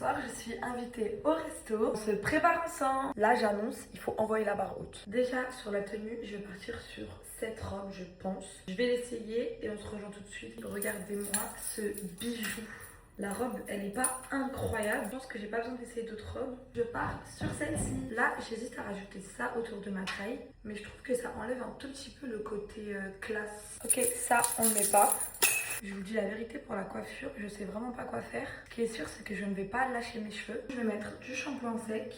soir, je suis invitée au resto. On se prépare ensemble. Là, j'annonce, il faut envoyer la barre haute. Déjà, sur la tenue, je vais partir sur cette robe, je pense. Je vais l'essayer et on se rejoint tout de suite. Regardez-moi ce bijou. La robe, elle n'est pas incroyable. Je pense que j'ai pas besoin d'essayer d'autres robes. Je pars sur celle-ci. Là, j'hésite à rajouter ça autour de ma taille. Mais je trouve que ça enlève un tout petit peu le côté classe. Ok, ça, on ne met pas. Je vous dis la vérité pour la coiffure, je sais vraiment pas quoi faire. Ce qui est sûr, c'est que je ne vais pas lâcher mes cheveux. Je vais mettre du shampoing sec.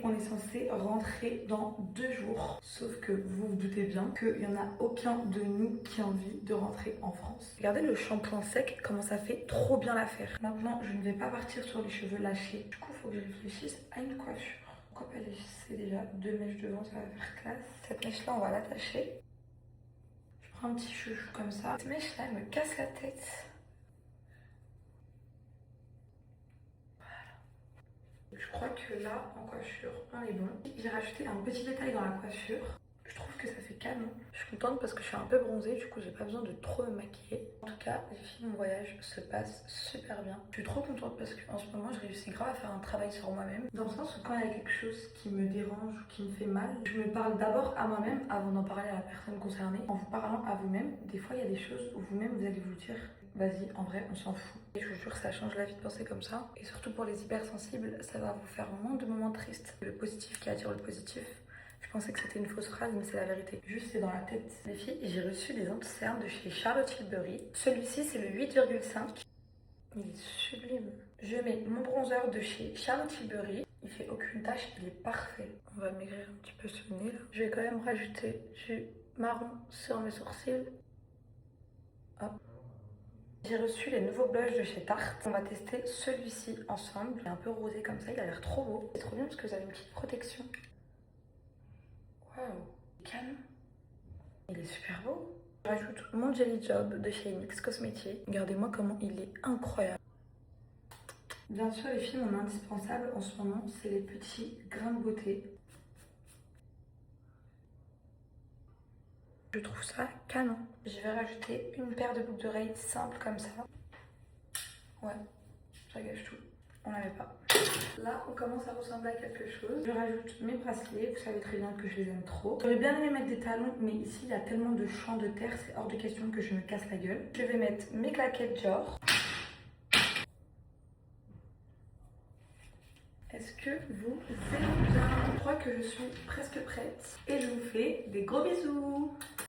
On est censé rentrer dans 2 jours. Sauf que vous vous doutez bien qu'il n'y en a aucun de nous qui a envie de rentrer en France. Regardez le shampoing sec, comment ça fait trop bien l'affaire. Maintenant, je ne vais pas partir sur les cheveux lâchés. Du coup, il faut que je réfléchisse à une coiffure. Pourquoi pas laisser déjà 2 mèches devant, ça va faire classe. Cette mèche-là, on va l'attacher. Je prends un petit chouchou comme ça. Cette mèche-là, elle me casse la tête. Je crois que là, en coiffure, on est bon. J'ai rajouté un petit détail dans la coiffure. Je trouve que ça fait canon. Je suis contente parce que je suis un peu bronzée, du coup j'ai pas besoin de trop me maquiller. En tout cas, les filles, mon voyage se passe super bien. Je suis trop contente parce qu'en ce moment, je réussis grave à faire un travail sur moi-même. Dans le sens où quand il y a quelque chose qui me dérange ou qui me fait mal, je me parle d'abord à moi-même avant d'en parler à la personne concernée. En vous parlant à vous-même, des fois il y a des choses où vous-même vous allez vous dire vas-y, en vrai, on s'en fout. Et je vous jure, ça change la vie de penser comme ça. Et surtout pour les hypersensibles, ça va vous faire moins de moments tristes. Le positif qui attire le positif. Je pensais que c'était une fausse phrase, mais c'est la vérité. Juste, c'est dans la tête. Les filles, j'ai reçu des anti-cernes de chez Charlotte Tilbury. Celui-ci, c'est le 8,5. Il est sublime. Je mets mon bronzer de chez Charlotte Tilbury. Il fait aucune tache, il est parfait. On va maigrir un petit peu ce nez là. Je vais quand même rajouter du marron sur mes sourcils. Hop. J'ai reçu les nouveaux blushs de chez Tarte. On va tester celui-ci ensemble. Il est un peu rosé comme ça, il a l'air trop beau. C'est trop bien parce que vous avez une petite protection. Waouh, canon. Il est super beau. Je rajoute mon Jelly Job de chez NYX Cosmetics. Regardez-moi comment il est incroyable. Bien sûr, les filles, mon indispensable en ce moment, c'est les petits grains de beauté. Je trouve ça canon. Je vais rajouter une paire de boucles d'oreilles simples comme ça. Ouais, ça gâche tout. On n'avait pas. Là, on commence à ressembler à quelque chose. Je rajoute mes bracelets. Vous savez très bien que je les aime trop. J'aurais bien aimé mettre des talons, mais ici, il y a tellement de champs de terre, c'est hors de question que je me casse la gueule. Je vais mettre mes claquettes Dior. Est-ce que vous aimez bien? Je crois que je suis presque prête. Et je vous fais des gros bisous.